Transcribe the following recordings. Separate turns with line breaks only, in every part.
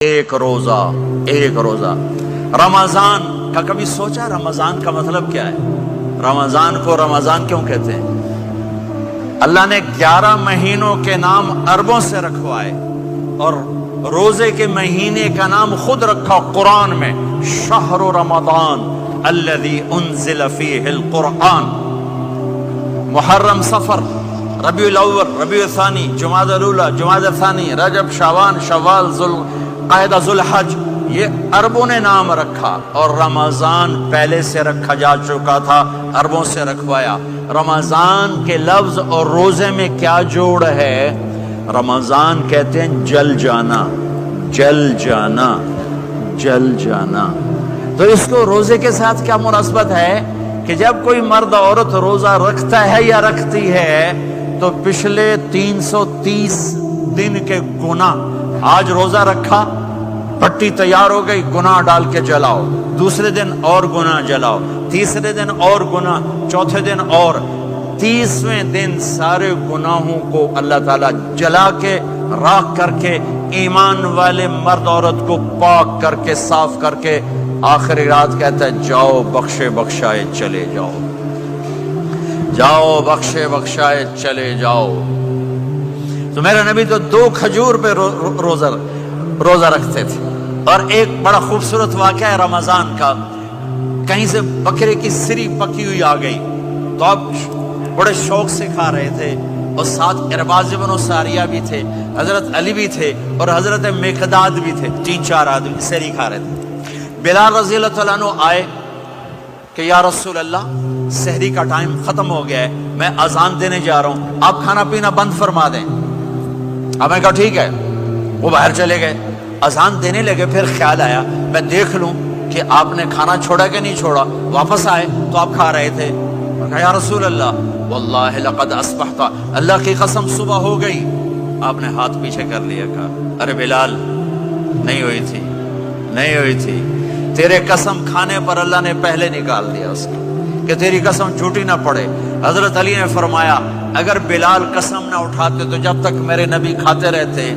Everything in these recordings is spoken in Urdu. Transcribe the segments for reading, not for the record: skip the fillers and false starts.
ایک روزہ رمضان کا کبھی سوچا رمضان کا مطلب کیا ہے؟ رمضان کو رمضان کیوں کہتے ہیں؟ اللہ نے 11 مہینوں کے نام عربوں سے رکھوائے اور روزے کے مہینے کا نام خود رکھا قرآن میں، شہر رمضان الذی انزل فیہ القرآن۔ محرم، صفر، ربیع الاول، ربیع الثانی، جمادی الاولی، جمادی الثانی، رجب، شعبان، شوال، ذوالقعدہ، ذوالحج، یہ عربوں نے نام رکھا اور رمضان پہلے سے رکھا جا چکا تھا، عربوں سے رکھوایا۔ رمضان کے لفظ اور روزے میں کیا جوڑ ہے؟ رمضان کہتے ہیں جل جانا، جل جانا، جل جانا۔ تو اس کو روزے کے ساتھ کیا مناسبت ہے کہ جب کوئی مرد عورت روزہ رکھتا ہے یا رکھتی ہے تو پچھلے 330 دن کے گناہ، آج روزہ رکھا، پٹی تیار ہو گئی، گناہ ڈال کے جلاؤ، دوسرے دن اور گناہ جلاؤ، تیسرے دن اور گناہ، چوتھے دن اور، 30ویں دن سارے گناہوں کو اللہ تعالیٰ جلا کے، راکھ کر کے، ایمان والے مرد عورت کو پاک کر کے، صاف کر کے، آخری رات کہتا ہے جاؤ بخشے بخشائے چلے جاؤ، جاؤ بخشے بخشائے چلے جاؤ۔ تو میرا نبی تو 2 کھجور پہ روزہ رکھتے تھے۔ اور ایک بڑا خوبصورت واقعہ ہے رمضان کا، کہیں سے بکرے کی سری پکی ہوئی آ گئی تو اب بڑے شوق سے کھا رہے تھے، اور ساتھ ارباز بن ساریہ بھی تھے، حضرت علی بھی تھے اور حضرت مقداد بھی تھے، 3-4 آدمی سری کھا رہے تھے۔ بلال رضی اللہ تعالیٰ عنہ آئے کہ یا رسول اللہ سحری کا ٹائم ختم ہو گیا ہے، میں اذان دینے جا رہا ہوں، آپ کھانا پینا بند فرما دیں۔ اب میں کہا ٹھیک ہے، وہ باہر چلے گئے، اذان دینے لگے، پھر خیال آیا میں دیکھ لوں کہ آپ نے کھانا چھوڑا کہ نہیں چھوڑا۔ واپس آئے تو آپ کھا رہے تھے، میں کہا یا رسول اللہ واللہ لقد اصبحت، اللہ کی قسم صبح ہو گئی۔ آپ نے ہاتھ پیچھے کر لیا، کہا ارے بلال نہیں ہوئی تھی، نہیں ہوئی تھی، تیرے قسم کھانے پر اللہ نے پہلے نکال دیا اس کو کہ تیری قسم جھوٹی نہ پڑے۔ حضرت علی نے فرمایا اگر بلال قسم نہ اٹھاتے تو جب تک میرے نبی کھاتے رہتے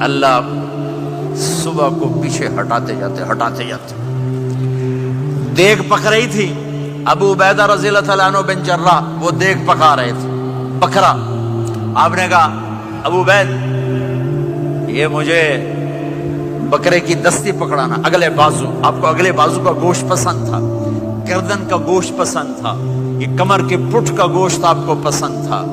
اللہ صبح کو پیچھے ہٹاتے جاتے۔ دیگ پک رہی تھی، ابو عبیدہ رضی اللہ تعالیٰ عنہ بن جراح وہ دیگ پکا رہے تھے، بکرا۔ آپ نے کہا ابو عبید یہ مجھے بکرے کی دستی پکڑانا، اگلے بازو، آپ کو اگلے بازو کا گوشت پسند تھا، گردن کا گوشت پسند تھا، یہ کمر کے پٹھ کا گوشت آپ کو پسند تھا،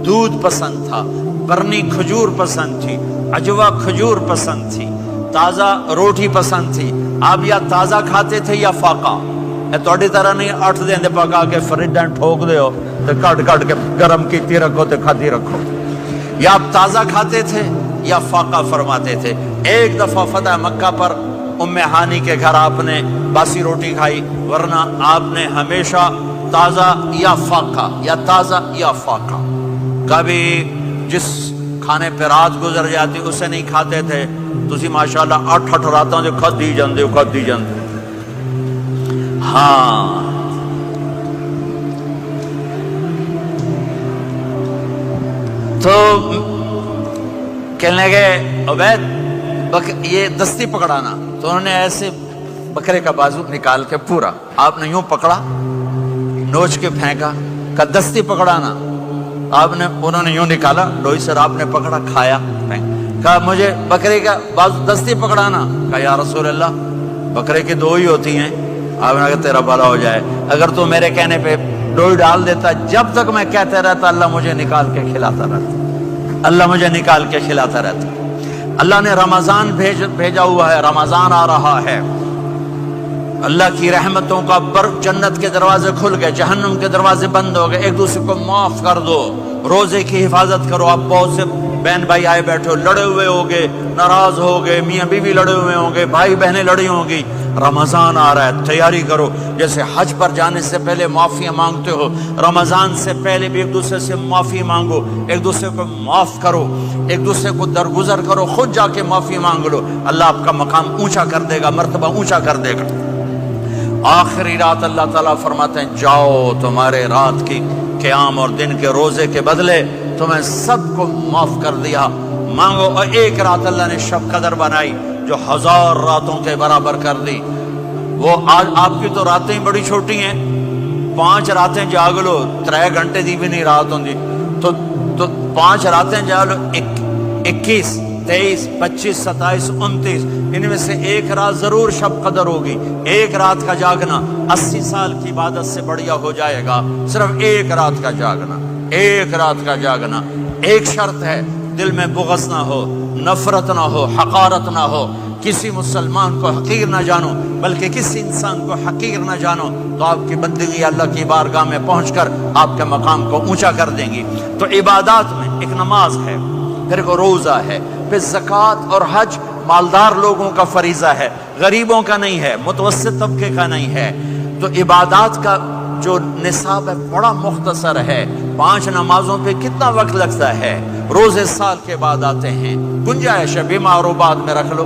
دودھ پسند تھا، برنی کھجور پسند تھی، عجوا کھجور پسند تھی، تازہ روٹی پسند تھی۔ آپ یا تازہ کھاتے تھے یا فاقہ، توڑی طرح نہیں 8 دن دے پکا کے فریج ٹھوک دے ہو تو کٹ کے گرم کیتی رکھو تو کھاتی رکھو۔ یا آپ تازہ کھاتے تھے یا فاقہ فرماتے تھے۔ ایک دفعہ فتح مکہ پر ام ہانی کے گھر آپ نے باسی روٹی کھائی، ورنہ آپ نے ہمیشہ تازہ یا فاقہ، یا تازہ یا فاقہ۔ کبھی جس کھانے پہ رات گزر جاتی اسے نہیں کھاتے تھے، تسی ماشاءاللہ 8 راتوں سے کھدی جاندے ہو۔ ہاں تو کہنے لگے عبید یہ دستی پکڑانا، تو انہوں نے ایسے بکرے کا بازو نکال کے پورا آپ نے یوں پکڑا، نوچ کے پھینکا، کہ دستی پکڑانا۔ انہوں نے یوں نکالا لوئی سر، آپ نے پکڑا، کھایا، کہا مجھے بکرے کا بازو دستی پکڑانا۔ کہا یا رسول اللہ بکرے کی 2 ہی ہوتی ہیں۔ آپ نے کہا تیرا بھلا ہو جائے، اگر تو میرے کہنے پہ ڈوئی ڈال دیتا، جب تک میں کہتے رہتا اللہ مجھے نکال کے کھلاتا رہتا، اللہ مجھے نکال کے کھلاتا رہتا۔ اللہ نے رمضان بھیجا ہوا ہے، رمضان آ رہا ہے، اللہ کی رحمتوں کا جنت کے دروازے کھل گئے، جہنم کے دروازے بند ہو گئے، ایک دوسرے کو معاف کر دو، روزے کی حفاظت کرو۔ آپ بہت سے بہن بھائی آئے بیٹھے ہو، لڑے ہوئے ہوگے، ناراض ہو گئے، میاں بیوی لڑے ہوئے ہوں گے، بھائی بہنیں لڑی ہوں گی، رمضان آ رہا ہے، تیاری کرو۔ جیسے حج پر جانے سے پہلے معافیاں مانگتے ہو، رمضان سے پہلے بھی ایک دوسرے سے معافی مانگو، ایک دوسرے کو معاف کرو، ایک دوسرے کو درگزر کرو، خود جا کے معافی مانگ لو، اللہ آپ کا مقام اونچا کر دے گا، مرتبہ اونچا کر دے گا۔ آخری رات اللہ تعالیٰ فرماتے ہیں جاؤ تمہارے رات کی قیام اور دن کے روزے کے بدلے تمہیں سب کو معاف کر دیا، مانگو۔ اور ایک رات اللہ نے شب قدر بنائی جو 1000 راتوں کے برابر کر دی. وہ آج آپ کی تو راتیں ہی بڑی چھوٹی ہیں, 5 راتیں جاگ لو 3 گھنٹے دی بھی نہیں رات ہوندی, تو 5 راتیں جاگ لو 21 23 25 27 29, ان میں سے ایک رات ضرور شب قدر ہوگی. ایک رات کا جاگنا 80 سال کی عبادت سے بڑھیا ہو جائے گا. صرف ایک رات کا جاگنا, ایک رات کا جاگنا. ایک شرط ہے, دل میں بغض نہ ہو, نفرت نہ ہو, حقارت نہ ہو. کسی مسلمان کو حقیر نہ جانو, بلکہ کسی انسان کو حقیر نہ جانو, تو آپ کی بندگی اللہ کی بارگاہ میں پہنچ کر آپ کے مقام کو اونچا کر دیں گی. تو عبادات میں ایک نماز ہے, پھر ایک روزہ ہے, پھر زکوٰۃ اور حج مالدار لوگوں کا فریضہ ہے, غریبوں کا نہیں ہے, متوسط طبقے کا نہیں ہے. تو عبادات کا جو نصاب ہے بڑا مختصر ہے. 5 نمازوں پہ کتنا وقت لگتا ہے, روزے سال کے بعد آتے ہیں, گنجائش ہے, بیمار و بعد میں رکھ لو.